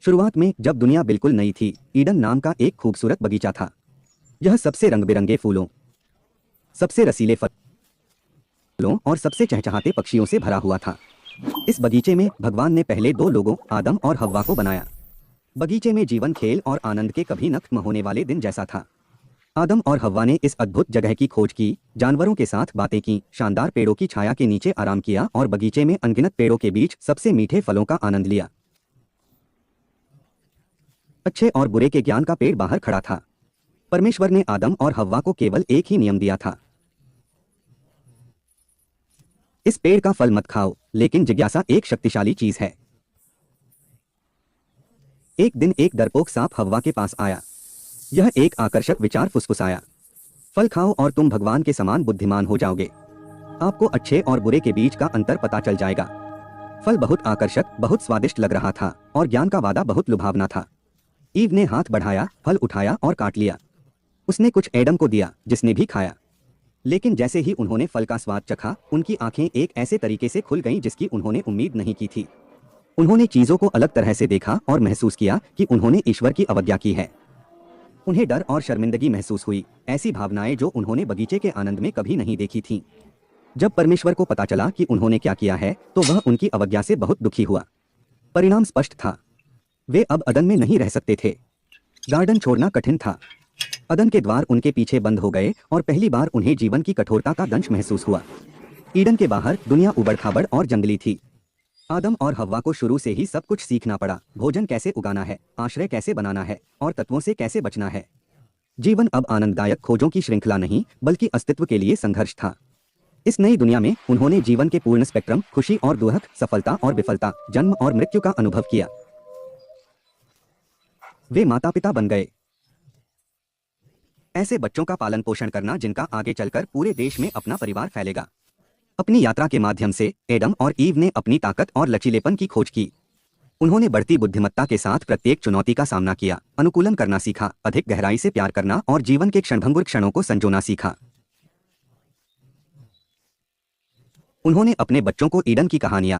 शुरुआत में जब दुनिया बिल्कुल नई थी, ईडन नाम का एक खूबसूरत बगीचा था। यह सबसे रंग बिरंगे फूलों, सबसे रसीले फलों और सबसे चहचहाते पक्षियों से भरा हुआ था। इस बगीचे में भगवान ने पहले दो लोगों आदम और हव्वा को बनाया। बगीचे में जीवन, खेल और आनंद के कभी न खत्म होने वाले दिन जैसा था। आदम और हव्वा ने इस अद्भुत जगह की खोज की, जानवरों के साथ बातें की, शानदार पेड़ों की छाया के नीचे आराम किया और बगीचे में अनगिनत पेड़ों के बीच सबसे मीठे फलों का आनंद लिया। अच्छे और बुरे के ज्ञान का पेड़ बाहर खड़ा था। परमेश्वर ने आदम और हव्वा को केवल एक ही नियम दिया था, इस पेड़ का फल मत खाओ। लेकिन जिज्ञासा एक शक्तिशाली चीज है। एक दिन एक डरपोक सांप हव्वा के पास आया। यह एक आकर्षक विचार फुसफुसाया, फल खाओ और तुम भगवान के समान बुद्धिमान हो जाओगे। आपको अच्छे और बुरे के बीच का अंतर पता चल जाएगा। फल बहुत आकर्षक, बहुत स्वादिष्ट लग रहा था और ज्ञान का वादा बहुत लुभावना था। ईव ने हाथ बढ़ाया, फल उठाया और काट लिया। उसने कुछ एडम को दिया, जिसने भी खाया। लेकिन जैसे ही उन्होंने फल का स्वाद चखा, उनकी आंखें एक ऐसे तरीके से खुल गईं जिसकी उन्होंने उम्मीद नहीं की थी। उन्होंने चीजों को अलग तरह से देखा और महसूस किया कि उन्होंने ईश्वर की अवज्ञा की है। उन्हें डर और शर्मिंदगी महसूस हुई, ऐसी भावनाएं जो उन्होंने बगीचे के आनंद में कभी नहीं देखी थीं। जब परमेश्वर को पता चला कि उन्होंने क्या किया है, तो वह उनकी अवज्ञा से बहुत दुखी हुआ। परिणाम स्पष्ट था, वे अब अदन में नहीं रह सकते थे। गार्डन छोड़ना कठिन था। अदन के द्वार उनके पीछे बंद हो गए और पहली बार उन्हें जीवन की कठोरता का दंश महसूस हुआ। ईडन के बाहर दुनिया उबड़-खाबड़ और जंगली थी। आदम और हव्वा को शुरू से ही सब कुछ सीखना पड़ा, भोजन कैसे उगाना है, आश्रय कैसे बनाना है और तत्वों से कैसे बचना है। जीवन अब आनंददायक खोजों की श्रृंखला नहीं, बल्कि अस्तित्व के लिए संघर्ष था। इस नई दुनिया में उन्होंने जीवन के पूर्ण स्पेक्ट्रम, खुशी और दुख, सफलता और विफलता, जन्म और मृत्यु का अनुभव किया। वे माता पिता बन गए, ऐसे बच्चों का पालन पोषण करना जिनका आगे चलकर पूरे देश में अपना परिवार फैलेगा। अपनी यात्रा के माध्यम से एडम और ईव ने अपनी ताकत और लचीलेपन की खोज की। उन्होंने बढ़ती बुद्धिमत्ता के साथ प्रत्येक चुनौती का सामना किया, अनुकूलन करना सीखा, अधिक गहराई से प्यार करना और जीवन के क्षणभंगुर क्षणों को संजोना सीखा। उन्होंने अपने बच्चों को ईडन की कहानियां